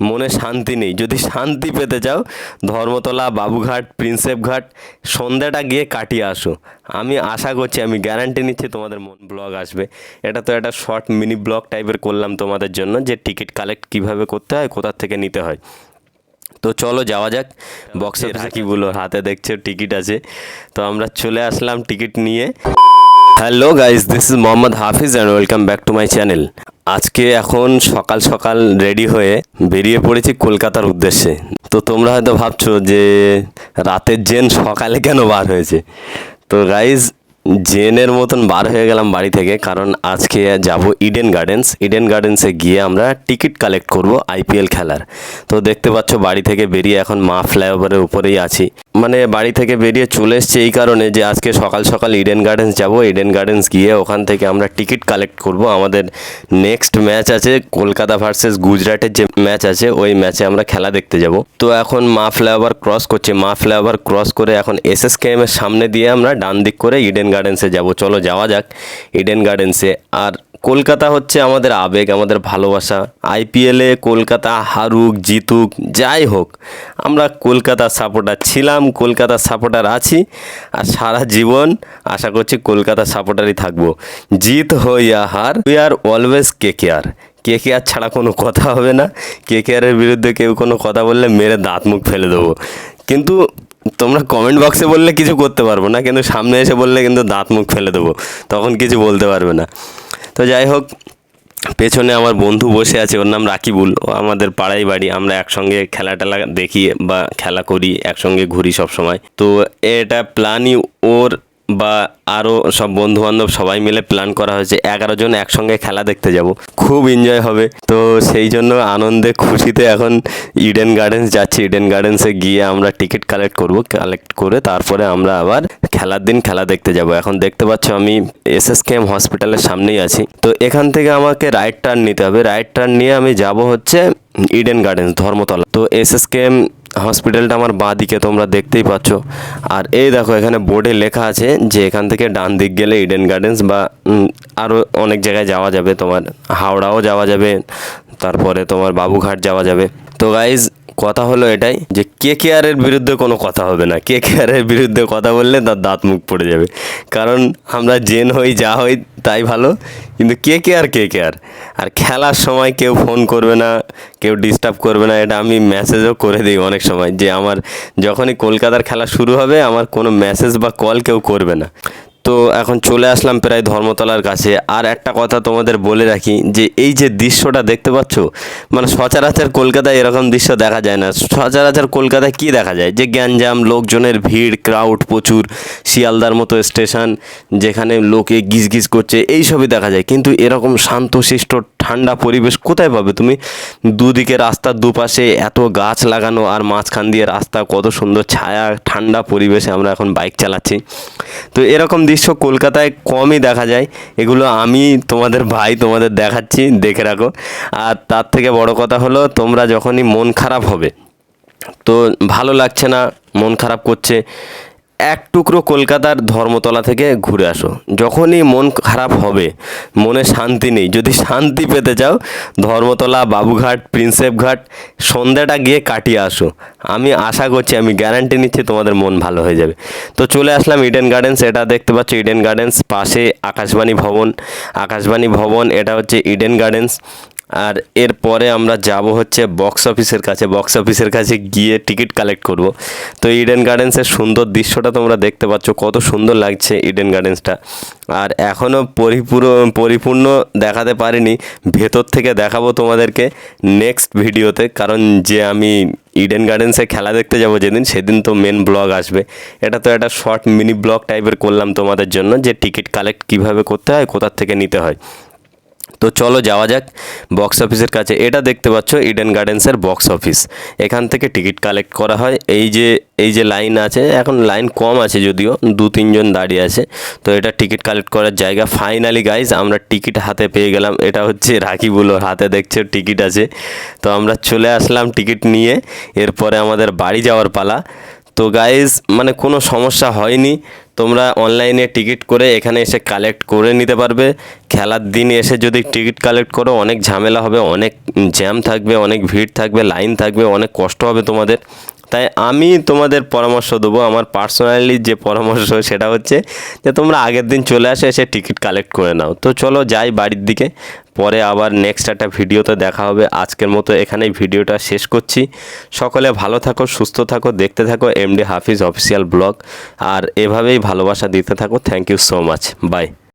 মনে শান্তি নেই। যদি শান্তি পেতে চাও ধর্মতলা, বাবুঘাট, প্রিন্সেপ ঘাট সন্ধ্যাটা গিয়ে কাটিয়ে আসো। আমি আশা করছি, আমি গ্যারান্টি নিচ্ছি তোমাদের মন ব্লগ আসবে। এটা তো একটা শর্ট মিনি ব্লগ টাইপের করলাম তোমাদের জন্য, যে টিকিট কালেক্ট কিভাবে করতে হয়, কোথা থেকে নিতে হয়। তো চলো যাওয়া যাক। বক্সে রাকিবুলো হাতে দেখছো টিকিট আছে, তো আমরা চলে আসলাম টিকিট নিয়ে। Hello guys, this is Mohammad Hafeez and welcome back to my channel. আজকে এখন সকাল সকাল রেডি হয়ে বেরিয়ে পড়েছি কলকাতার উদ্দেশ্যে। তো তোমরা হয়তো ভাবছো যে রাতের জেন সকালে কেন বার হয়েছে। তো গাইজ, জেনের মতন বার হয়ে গেলাম বাড়ি থেকে, কারণ আজকে যাব ইডেন গার্ডেন্স। ইডেন গার্ডেন্সে গিয়ে আমরা টিকিট কালেক্ট করব আইপিএল খেলার। তো দেখতে পাচ্ছ বাড়ি থেকে বেরিয়ে এখন মা ফ্লাইওভারের উপরেই আছি। মানে বাড়ি থেকে বেরিয়ে চলে এসছে এই কারণে যে আজকে সকাল সকাল ইডেন গার্ডেন্স যাব। ইডেন গার্ডেন্স গিয়ে ওখান থেকে আমরা টিকিট কালেক্ট করব। আমাদের নেক্সট ম্যাচ আছে কলকাতা ভার্সেস গুজরাটের যে ম্যাচ আছে, ওই ম্যাচে আমরা খেলা দেখতে যাব। তো এখন মা ফ্লাইওভার ক্রস করছে। মা ফ্লাইওভার ক্রস করে এখন এসএসকেএম এর সামনে দিয়ে আমরা ডান দিক করে ইডেন গার্ডেন্সে যাব। চলো যাওয়া যাক ইডেন গার্ডেন্সে। আর কলকাতা হচ্ছে আমাদের আবেগ, আমাদের ভালোবাসা। আইপিএলে কলকাতা হারুক জিতুক যাই হোক, আমরা কলকাতার সাপোর্টার ছিলাম, কলকাতার সাপোর্টার আছি, আর সারা জীবন আশা করছি কলকাতার সাপোর্টারই থাকবো। জিত হো ইয়া হার, we are always KKR. KKR ছাড়া কোনো কথা হবে না। কেকেআরের বিরুদ্ধে কেউ কোনো কথা বললে মেরে দাঁত মুখ ফেলে দেবো। কিন্তু তোমরা কমেন্ট বক্সে বললে কিছু করতে পারবো না, কিন্তু সামনে এসে বললে কিন্তু দাঁত মুখ ফেলে দেবো, তখন কিছু বলতে পারবে না। তো যাই হোক, পেছনে আমার বন্ধু বসে আছে, ওর নাম রাকিবুল। ও আমাদের পাড়ায় বাড়ি, আমরা একসঙ্গে খেলা টেলা দেখি বা খেলা করি, একসঙ্গে ঘুরি সব সময়। তো এটা প্ল্যানই ওর বা আরও সব বন্ধুবান্ধব সবাই মিলে প্ল্যান করা হয়েছে 11 জন একসঙ্গে খেলা দেখতে যাব। খুব এনজয় হবে। তো সেই জন্য আনন্দে খুশিতে এখন ইডেন গার্ডেন্স যাচ্ছি। ইডেন গার্ডেন্সে গিয়ে আমরা টিকিট কালেক্ট করব। কালেক্ট করে তারপরে আমরা আবার খেলার দিন খেলা দেখতে যাব। এখন দেখতে পাচ্ছ আমি এসএসকেএম হসপিটালের সামনেই আছি। তো এখান থেকে আমাকে রাইট টার্ন নিতে হবে। রাইট টার্ন নিয়ে আমি যাব হচ্ছে ইডেন গার্ডেন্স, ধর্মতলা। তো এসএসকেএম হসপিটালটা আমার বাঁ দিকে, তোমরা দেখতেই পাচ্ছ। আর এই দেখো এখানে বোর্ডে লেখা আছে যে এখান থেকে ডান দিক গেলে ইডেন গার্ডেন্স বা আরও অনেক জায়গায় যাওয়া যাবে। তোমার হাওড়াও যাওয়া যাবে, তারপরে তোমার বাবুঘাট যাওয়া যাবে। তো গাইজ, কথা হলো এটাই যে কেকেআরের বিরুদ্ধে কোনো কথা হবে না। কেকেআরের বিরুদ্ধে কথা বললে তার দাঁত মুখ পড়ে যাবে, কারণ আমরা জেন হই যা হই তাই ভালো, কিন্তু কেকেআর। আর খেলার সময় কেউ ফোন করবে না, কেউ ডিস্টার্ব করবে না, এটা আমি মেসেজও করে দিই অনেক সময় যে আমার যখনই কলকাতার খেলা শুরু হবে আমার কোনো মেসেজ বা কল কেউ করবে না। তো এখন চলে আসলাম প্রায় ধর্মতলার কাছে। আর একটা কথা তোমাদের বলে রাখি যে এই যে দৃশ্যটা দেখতে পাচ্ছ, মানে সচরাচর কলকাতায় এরকম দৃশ্য দেখা যায় না। সচরাচর কলকাতায় কী দেখা যায়, যে গ্যাঞ্জাম, লোকজনের ভিড়, ক্রাউড প্রচুর, শিয়ালদার মতো স্টেশন যেখানে লোকে গিজ করছে, এইসবই দেখা যায়। কিন্তু এরকম শান্তশিষ্ট ঠান্ডা পরিবেশ কোথায় পাবে তুমি? দুদিকে রাস্তার দুপাশে এত গাছ লাগানো, আর মাঝখান দিয়ে রাস্তা, কত সুন্দর ছায়া, ঠান্ডা পরিবেশে আমরা এখন বাইক চালাচ্ছি। তো এরকম দৃশ্য কলকাতায় কমই দেখা যায়। এগুলো আমি তোমাদের ভাই তোমাদের দেখাচ্ছি, দেখে রাখো। আর তার থেকে বড় কথা হলো, তোমরা যখনই মন খারাপ হবে, তো ভালো লাগছে না, মন খারাপ করছে, এক টুকরো কলকাতার ধর্মতলা থেকে ঘুরে আসো। যখনই মন খারাপ হবে, মনে শান্তি নেই, যদি শান্তি পেতে চাও ধর্মতলা, বাবুঘাট, প্রিন্সেপ ঘাট সন্ধ্যাটা গিয়ে কাটিয়ে আসো। আমি আশা করছি, আমি গ্যারান্টি নিচ্ছি তোমাদের মন ভালো হয়ে যাবে। তো চলে আসলাম ইডেন গার্ডেন্স। এটা দেখতে পাচ্ছ ইডেন গার্ডেন্স, পাশে আকাশবাণী ভবন। আকাশবাণী ভবন, এটা হচ্ছে ইডেন গার্ডেন্স। আর এরপরে আমরা যাব হচ্ছে বক্স অফিসের কাছে। বক্স অফিসের কাছে গিয়ে টিকিট কালেক্ট করব। তো ইডেন গার্ডেন্সের সুন্দর দৃশ্যটা তোমরা দেখতে পাচ্ছ, কত সুন্দর লাগছে ইডেন গার্ডেন্সটা। আর এখনও পরিপূর্ণ দেখাতে পারিনি, ভেতর থেকে দেখাবো তোমাদেরকে নেক্সট ভিডিওতে। কারণ যে আমি ইডেন গার্ডেন্সে খেলা দেখতে যাব যেদিন, সেদিন তো মেন ব্লগ আসবে। এটা তো একটা শর্ট মিনি ব্লগ টাইপের করলাম তোমাদের জন্য, যে টিকিট কালেক্ট কিভাবে করতে হয়, কোথার থেকে নিতে হয়। তো চলো যাওয়া যাক বক্স অফিসের কাছে। এটা দেখতে পাচ্ছ ইডেন গার্ডেন্সের বক্স অফিস। এখান থেকে টিকিট কালেক্ট করা হয়। এই যে লাইন আছে, এখন লাইন কম আছে যদিও, 2-3 জন দাঁড়িয়ে আছে। তো এটা টিকিট কালেক্ট করার জায়গা। ফাইনালি গাইজ আমরা টিকিট হাতে পেয়ে গেলাম। এটা হচ্ছে রাকিবুলোর হাতে দেখছো টিকিট আছে। তো আমরা চলে আসলাম টিকিট নিয়ে। এরপরে আমাদের বাড়ি যাওয়ার পালা। তো গাইজ, মানে কোনো সমস্যা হয়নি, তোমরা অনলাইনে টিকিট করে এখানে এসে কালেক্ট করে নিতে পারবে। খেলার দিন এসে যদি টিকিট কালেক্ট করো অনেক ঝামেলা হবে, অনেক জ্যাম থাকবে, অনেক ভিড় থাকবে, লাইন থাকবে, অনেক কষ্ট হবে তোমাদের। তাই আমি তোমাদের পরামর্শ দেবো, আমার পার্সোনালি যে পরামর্শ সেটা হচ্ছে যে তোমরা আগের দিন চলে আসে এসে টিকিট কালেক্ট করে নাও। তো চলো যাই বাড়ির দিকে, পরে আবার নেক্সট একটা ভিডিওতে দেখা হবে। আজকের মতো এখানেই ভিডিওটা শেষ করছি। সকলে ভালো থাকো, সুস্থ থাকো, দেখতে থাকো এমডি হাফিজ অফিসিয়াল ব্লগ, আর এভাবেই ভালোবাসা দিতে থাকো। Thank you so much, by.